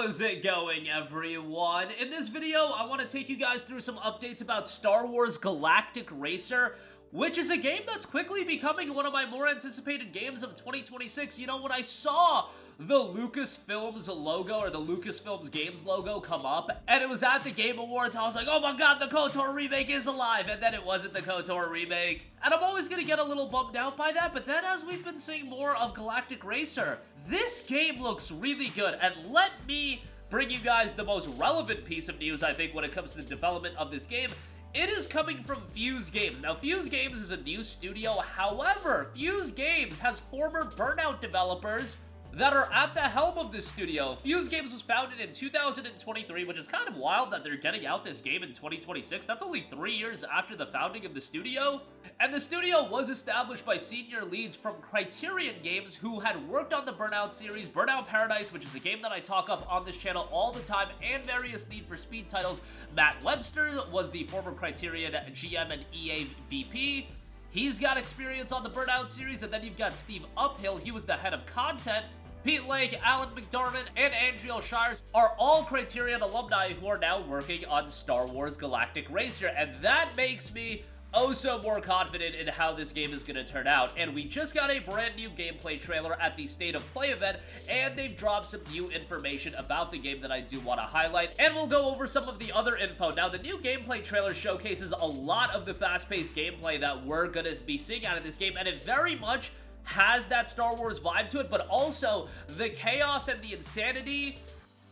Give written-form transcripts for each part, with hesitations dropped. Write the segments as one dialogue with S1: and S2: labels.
S1: How's it going, everyone? In this video, I want to take you guys through some updates about Star Wars Galactic Racer, which is a game that's quickly becoming one of my more anticipated games of 2026. You know, when I saw the Lucasfilms logo, or the Lucasfilms Games logo come up, and it was at the Game Awards, I was like, oh my god, the KOTOR remake is alive, and then it wasn't the KOTOR remake. And I'm always gonna get a little bummed out by that, but then as we've been seeing more of Galactic Racer, this game looks really good, and let me bring you guys the most relevant piece of news, I think, when it comes to the development of this game. It is coming from Fuse Games. Now, Fuse Games is a new studio. However, Fuse Games has former Burnout developers that are at the helm of this studio. Fuse Games was founded in 2023, which is kind of wild that they're getting out this game in 2026. That's only 3 years after the founding of the studio. And the studio was established by senior leads from Criterion Games who had worked on the Burnout series, Burnout Paradise, which is a game that I talk up on this channel all the time, and various Need for Speed titles. Matt Webster was the former Criterion GM and EA VP. He's got experience on the Burnout series, and then you've got Steve Uphill. He was the head of content. Pete Lake, Alan McDermott, and Andriel Shires are all Criterion alumni who are now working on Star Wars Galactic Racer, and that makes me oh so more confident in how this game is going to turn out. And we just got a brand new gameplay trailer at the State of Play event, and they've dropped some new information about the game that I do want to highlight, and we'll go over some of the other info. Now, the new gameplay trailer showcases a lot of the fast-paced gameplay that we're going to be seeing out of this game, and it very much has that Star Wars vibe to it, but also the chaos and the insanity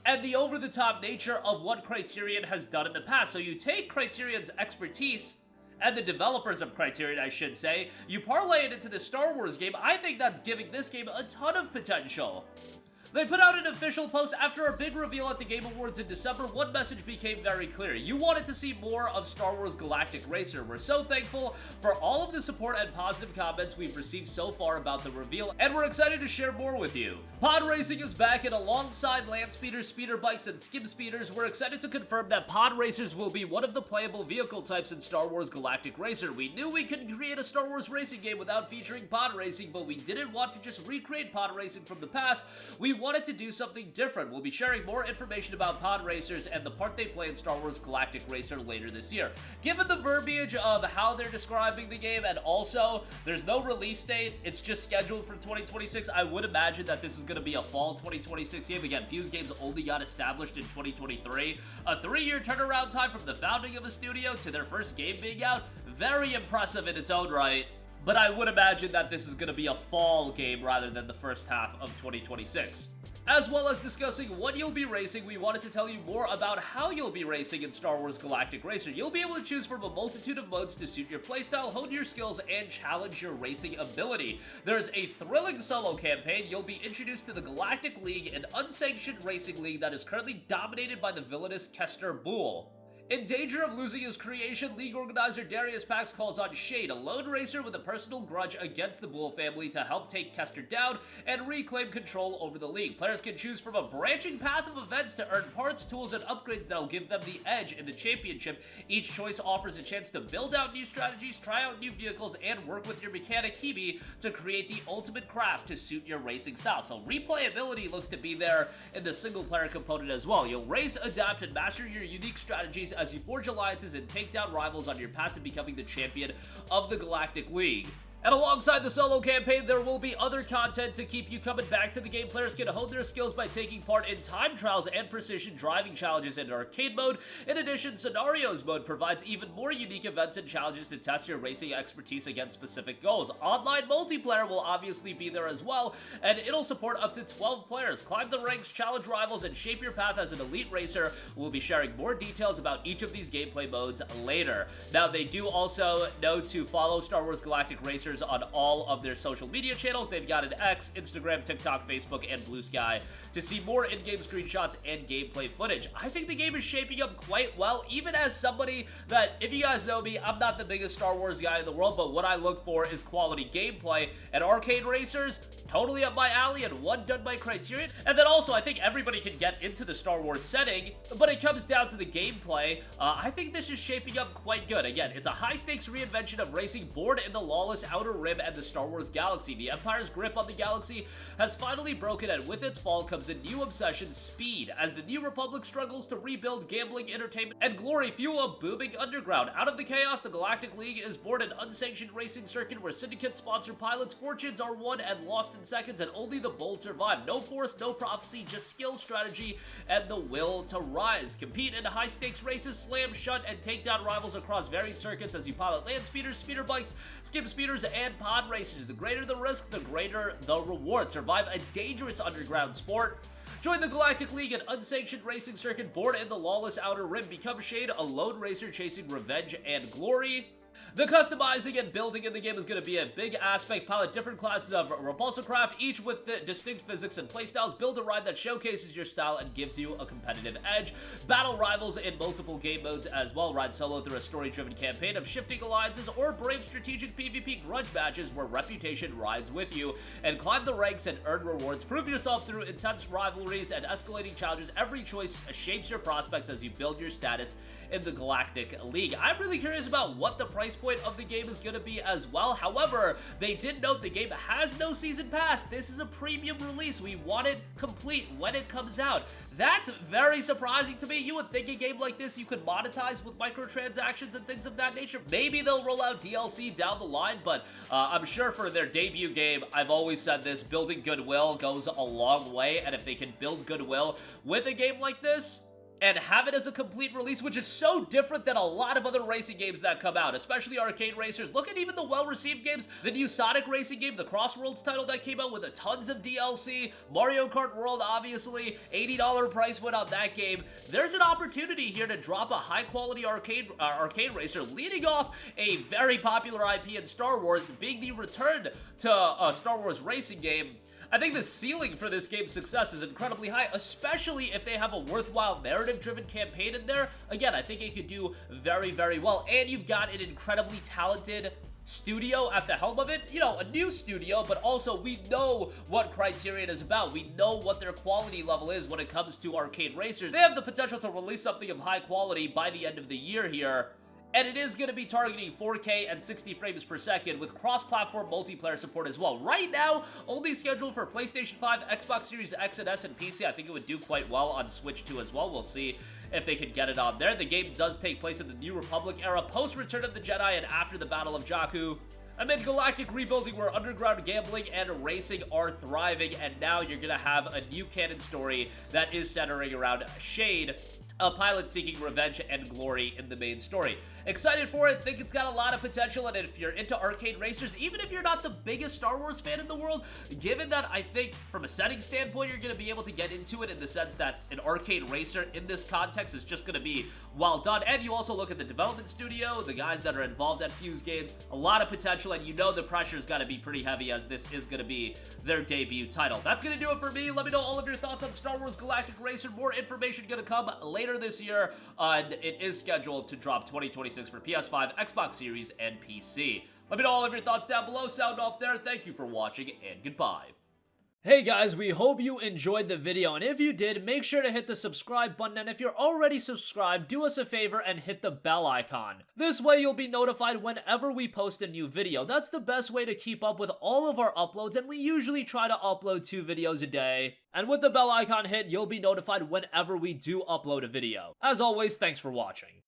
S1: and the over-the-top nature of what Criterion has done in the past. So you take Criterion's expertise, and the developers of Criterion, I should say, you parlay it into the Star Wars game. I think that's giving this game a ton of potential. They put out an official post after a big reveal at the Game Awards in December. One message became very clear. You wanted to see more of Star Wars Galactic Racer. We're so thankful for all of the support and positive comments we've received so far about the reveal, and we're excited to share more with you. Pod racing is back, and alongside land speeders, speeder bikes, and skim speeders, we're excited to confirm that pod racers will be one of the playable vehicle types in Star Wars Galactic Racer. We knew we couldn't create a Star Wars racing game without featuring pod racing, but we didn't want to just recreate pod racing from the past. We wanted to do something different. We'll be sharing more information about pod racers and the part they play in Star Wars Galactic Racer later this year. Given the verbiage of how they're describing the game, and also there's no release date, it's just scheduled for 2026, I would imagine that this is going to be a fall 2026 game. Again, Fuse Games only got established in 2023. A 3-year turnaround time from the founding of a studio to their first game being out. Very impressive in its own right. But I would imagine that this is going to be a fall game rather than the first half of 2026. As well as discussing what you'll be racing, we wanted to tell you more about how you'll be racing in Star Wars Galactic Racer. You'll be able to choose from a multitude of modes to suit your playstyle, hone your skills, and challenge your racing ability. There's a thrilling solo campaign. You'll be introduced to the Galactic League, an unsanctioned racing league that is currently dominated by the villainous Kester Bull. In danger of losing his creation, League organizer Darius Pax calls on Shade, a lone racer with a personal grudge against the Bull family, to help take Kester down and reclaim control over the League. Players can choose from a branching path of events to earn parts, tools, and upgrades that'll give them the edge in the championship. Each choice offers a chance to build out new strategies, try out new vehicles, and work with your mechanic Hebe to create the ultimate craft to suit your racing style. So replayability looks to be there in the single-player component as well. You'll race, adapt, and master your unique strategies as you forge alliances and take down rivals on your path to becoming the champion of the Galactic League. And alongside the solo campaign, there will be other content to keep you coming back to the game. Players can hone their skills by taking part in time trials and precision driving challenges in arcade mode. In addition, Scenarios mode provides even more unique events and challenges to test your racing expertise against specific goals. Online multiplayer will obviously be there as well, and it'll support up to 12 players. Climb the ranks, challenge rivals, and shape your path as an elite racer. We'll be sharing more details about each of these gameplay modes later. Now, they do also know to follow Star Wars Galactic Racer on all of their social media channels. They've got an X, Instagram, TikTok, Facebook, and Blue Sky to see more in-game screenshots and gameplay footage. I think the game is shaping up quite well, even as somebody that, if you guys know me, I'm not the biggest Star Wars guy in the world, but what I look for is quality gameplay, and arcade racers, totally up my alley, and one done by Criterion. And then also, I think everybody can get into the Star Wars setting, but it comes down to the gameplay. I think this is shaping up quite good. Again, it's a high-stakes reinvention of racing born in the lawless Outer Rim and the Star Wars galaxy. The Empire's grip on the galaxy has finally broken, and with its fall comes a new obsession: speed. As the New Republic struggles to rebuild, gambling, entertainment, and glory fuel a booming underground. Out of the chaos, the Galactic League is born, an unsanctioned racing circuit where syndicate-sponsored pilots' fortunes are won and lost in seconds, and only the bold survive. No force, no prophecy, just skill, strategy, and the will to rise. Compete in high-stakes races, slam, shunt, and take down rivals across varied circuits as you pilot land speeders, speeder bikes, skip speeders, and pod racers. The greater the risk, the greater the reward. Survive a dangerous underground sport. Join the Galactic League, an unsanctioned racing circuit born in the lawless Outer Rim. Become Shade, a lone racer chasing revenge and glory. The customizing and building in the game is going to be a big aspect. Pilot different classes of repulsor craft, each with the distinct physics and playstyles. Build a ride that showcases your style and gives you a competitive edge. Battle rivals in multiple game modes as well. Ride solo through a story-driven campaign of shifting alliances, or brave strategic PvP grudge matches where reputation rides with you. And climb the ranks and earn rewards. Prove yourself through intense rivalries and escalating challenges. Every choice shapes your prospects as you build your status in the Galactic League. I'm really curious about what the price point of the game is going to be as well. However, they did note the game has no season pass. This is a premium release. We want it complete when it comes out. That's very surprising to me. You would think a game like this you could monetize with microtransactions and things of that nature. Maybe they'll roll out DLC down the line, but I'm sure for their debut game, I've always said this, building goodwill goes a long way, and if they can build goodwill with a game like this, and have it as a complete release, which is so different than a lot of other racing games that come out, especially arcade racers. Look at even the well-received games. The new Sonic racing game, the Crossworlds title that came out with tons of DLC, Mario Kart World, obviously, $80 price point on that game. There's an opportunity here to drop a high-quality arcade racer, leading off a very popular IP in Star Wars, being the return to a Star Wars racing game. I think the ceiling for this game's success is incredibly high, especially if they have a worthwhile narrative-driven campaign in there. Again, I think it could do very, very well. And you've got an incredibly talented studio at the helm of it. You know, a new studio, but also we know what Criterion is about. We know what their quality level is when it comes to arcade racers. They have the potential to release something of high quality by the end of the year here. And it is going to be targeting 4K and 60 frames per second with cross-platform multiplayer support as well. Right now, only scheduled for PlayStation 5, Xbox Series X and S, and PC. I think it would do quite well on Switch 2 as well. We'll see if they can get it on there. The game does take place in the New Republic era, post-Return of the Jedi and after the Battle of Jakku. Amid galactic rebuilding where underground gambling and racing are thriving, and now you're going to have a new canon story that is centering around Shade, a pilot seeking revenge and glory in the main story. Excited for it, think it's got a lot of potential, and if you're into arcade racers, even if you're not the biggest Star Wars fan in the world, given that I think from a setting standpoint, you're going to be able to get into it in the sense that an arcade racer in this context is just going to be well done. And you also look at the development studio, the guys that are involved at Fuse Games, a lot of potential, and you know the pressure's got to be pretty heavy as this is going to be their debut title. That's going to do it for me. Let me know all of your thoughts on Star Wars Galactic Racer. More information going to come later this year, and it is scheduled to drop 2026 for PS5, Xbox Series, and PC. Let me know all of your thoughts down below. Sound off there. Thank you for watching, and goodbye. Hey guys, we hope you enjoyed the video, and if you did, make sure to hit the subscribe button, and if you're already subscribed, do us a favor and hit the bell icon. This way you'll be notified whenever we post a new video. That's the best way to keep up with all of our uploads, and we usually try to upload 2 videos a day. And with the bell icon hit, you'll be notified whenever we do upload a video. As always, thanks for watching.